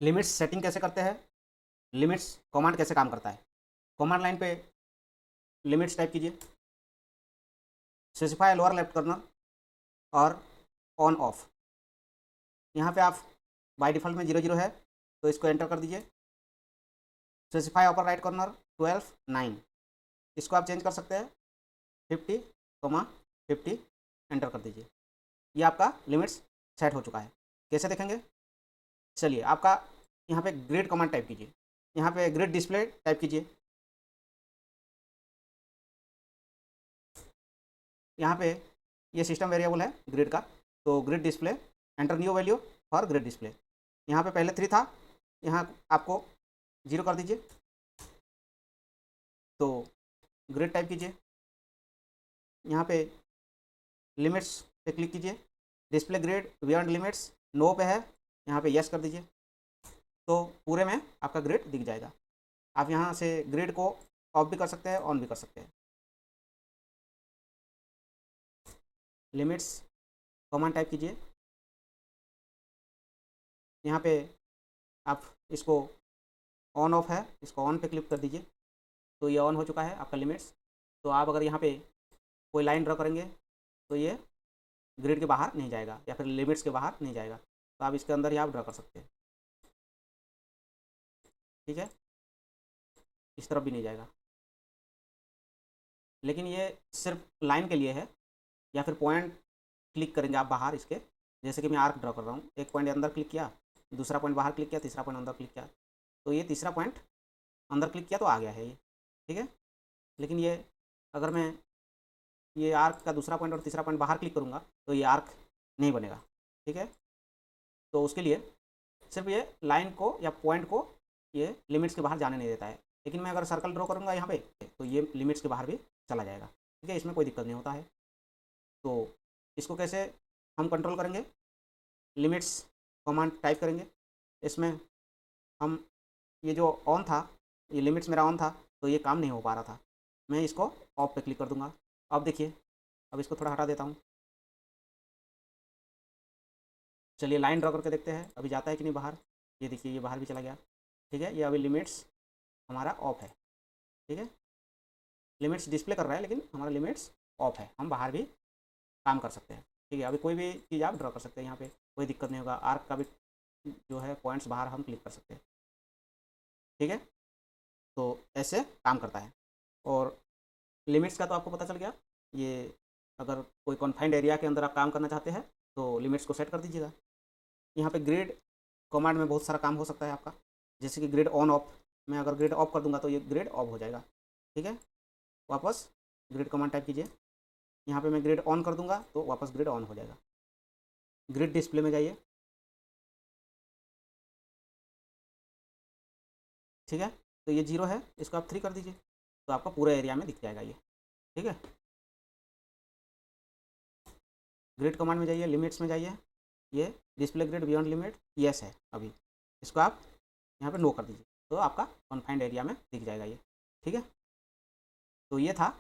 Limits setting कैसे करते हैं, लिमिट्स कमांड कैसे काम करता है। कमांड लाइन पे लिमिट्स टाइप कीजिए, स्पेसिफाई लोअर लेफ्ट कॉर्नर और ऑन ऑफ। यहाँ पे आप बाय डिफ़ॉल्ट में 0 0 है तो इसको एंटर कर दीजिए। स्पेसिफाई अपर राइट कॉर्नर 12 9, इसको आप चेंज कर सकते हैं 50 एंटर कर दीजिए। ये आपका लिमिट्स सेट हो चुका है। कैसे देखेंगे, चलिए आपका यहाँ पे ग्रिड कमांड टाइप कीजिए, यहाँ पे ग्रिड डिस्प्ले टाइप कीजिए। यहाँ पे ये सिस्टम वेरिएबल है ग्रिड का, तो grid display enter new value for grid display. यहाँ पे पहले 3 था, यहाँ आपको 0 कर दीजिए। तो ग्रिड टाइप कीजिए, यहाँ पे लिमिट्स पे क्लिक कीजिए, डिस्प्ले ग्रिड बियॉन्ड लिमिट्स नो पे है, यहाँ पे यस कर दीजिए। तो पूरे में आपका ग्रिड दिख जाएगा। आप यहाँ से ग्रिड को ऑफ भी कर सकते हैं, ऑन भी कर सकते हैं। लिमिट्स कमांड टाइप कीजिए, यहाँ पे आप इसको ऑन ऑफ है, इसको ऑन पे क्लिक कर दीजिए। तो ये ऑन हो चुका है आपका लिमिट्स। तो आप अगर यहाँ पे कोई लाइन ड्रॉ करेंगे तो ये ग्रिड के बाहर नहीं जाएगा या फिर लिमिट्स के बाहर नहीं जाएगा, तो आप इसके अंदर ही आप ड्रॉ कर सकते हैं। ठीक है, इस तरफ भी नहीं जाएगा, लेकिन ये सिर्फ लाइन के लिए है। या फिर पॉइंट क्लिक करेंगे आप बाहर इसके, जैसे कि मैं आर्क ड्रॉ कर रहा हूँ, एक पॉइंट अंदर क्लिक किया, दूसरा पॉइंट बाहर क्लिक किया, तीसरा पॉइंट अंदर क्लिक किया, तो ये तीसरा पॉइंट अंदर क्लिक किया तो आ गया है ये। ठीक है, लेकिन ये अगर मैं ये आर्क का दूसरा पॉइंट और तीसरा पॉइंट बाहर क्लिक करूँगा तो ये आर्क नहीं बनेगा। ठीक है, तो उसके लिए सिर्फ ये लाइन को या पॉइंट को ये लिमिट्स के बाहर जाने नहीं देता है। लेकिन मैं अगर सर्कल ड्रॉ करूँगा यहाँ पे तो ये लिमिट्स के बाहर भी चला जाएगा। ठीक है, इसमें कोई दिक्कत नहीं होता है। तो इसको कैसे हम कंट्रोल करेंगे, लिमिट्स कमांड टाइप करेंगे। इसमें हम ये जो ऑन था, ये लिमिट्स मेरा ऑन था तो ये काम नहीं हो पा रहा था, मैं इसको ऑफ पे क्लिक कर दूंगा। अब देखिए, अब इसको थोड़ा हटा देता हूँ। चलिए लाइन ड्रॉ करके देखते हैं अभी जाता है कि नहीं बाहर। ये देखिए, ये बाहर भी चला गया। ठीक है, ये अभी लिमिट्स हमारा ऑफ है। ठीक है, लिमिट्स डिस्प्ले कर रहा है लेकिन हमारा लिमिट्स ऑफ है, हम बाहर भी काम कर सकते हैं। ठीक है, अभी कोई भी चीज़ आप ड्रॉ कर सकते हैं, यहाँ पे कोई दिक्कत नहीं होगा। आर्क का भी जो है पॉइंट्स बाहर हम क्लिक कर सकते हैं। ठीक है, तो ऐसे काम करता है। और लिमिट्स का तो आपको पता चल गया। ये अगर कोई कॉन्फाइंड एरिया के अंदर आप काम करना चाहते हैं तो लिमिट्स को सेट कर दीजिएगा। यहाँ पे ग्रिड कमांड में बहुत सारा काम हो सकता है आपका, जैसे कि ग्रिड ऑन ऑफ। मैं अगर ग्रिड ऑफ कर दूंगा तो ये ग्रिड ऑफ हो जाएगा। ठीक है, वापस ग्रिड कमांड टाइप कीजिए, यहाँ पे मैं ग्रिड ऑन कर दूंगा तो वापस ग्रिड ऑन हो जाएगा। ग्रिड डिस्प्ले में जाइए। ठीक है, तो ये 0 है, इसको आप 3 कर दीजिए तो आपका पूरे एरिया में दिख जाएगा ये। ठीक है, ग्रिड कमांड में जाइए, लिमिट्स में जाइए, ये display grid beyond limit yes है अभी, इसको आप यहाँ पे नो कर दीजिए तो आपका कॉन्फाइंड एरिया में दिख जाएगा ये। ठीक है, तो ये था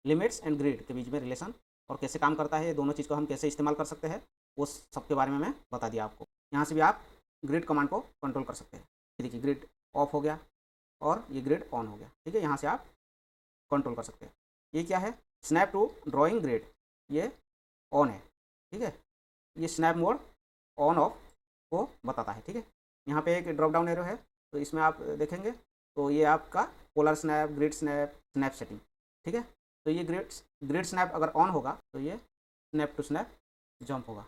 लिमिट्स एंड ग्रिड के बीच में रिलेशन और कैसे काम करता है, ये दोनों चीज़ को हम कैसे इस्तेमाल कर सकते हैं वो सब के बारे में मैं बता दिया आपको। यहाँ से भी आप ग्रिड कमांड को कंट्रोल कर सकते हैं। देखिए, ग्रिड ऑफ हो गया और ये ग्रिड ऑन हो गया। ठीक है, यहाँ से आप कंट्रोल कर सकते हैं। ये क्या है, स्नैप टू ड्राइंग ग्रिड, ये ऑन है। ठीक है, ये स्नैप मोड ऑन ऑफ को बताता है। ठीक है, यहाँ पे एक ड्रॉप डाउन एरो है तो इसमें आप देखेंगे तो ये आपका polar snap, grid snap, snap setting. ठीक है, तो ये ग्रिड स्नैप अगर ऑन होगा तो ये स्नैप टू स्नैप जंप होगा।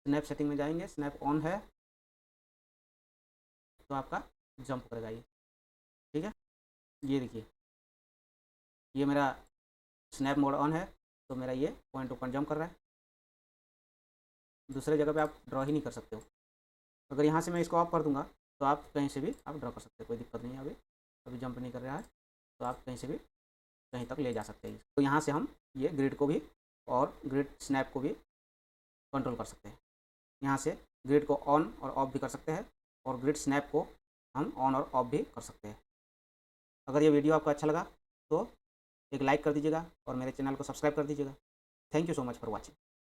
स्नैप सेटिंग में जाएंगे, स्नैप ऑन है तो आपका जंप करेगा ये। ठीक है, ये देखिए, ये मेरा स्नैप मोड ऑन है तो मेरा ये पॉइंट टू पॉइंट जंप कर रहा है। दूसरे जगह पे आप ड्रॉ ही नहीं कर सकते हो। अगर यहाँ से मैं इसको ऑफ कर दूंगा तो आप कहीं से भी आप ड्रॉ कर सकते हो, कोई दिक्कत नहीं है। अभी अभी जंप नहीं कर रहा है तो आप कहीं से भी कहीं तक ले जा सकते हैं। तो यहाँ से हम ये ग्रिड को भी और ग्रिड स्नैप को भी कंट्रोल कर सकते हैं। यहाँ से ग्रिड को ऑन और ऑफ भी कर सकते हैं और ग्रिड स्नैप को हम ऑन और ऑफ भी कर सकते हैं। अगर ये वीडियो आपको अच्छा लगा तो एक लाइक कर दीजिएगा और मेरे चैनल को सब्सक्राइब कर दीजिएगा। Thank you so much for watching.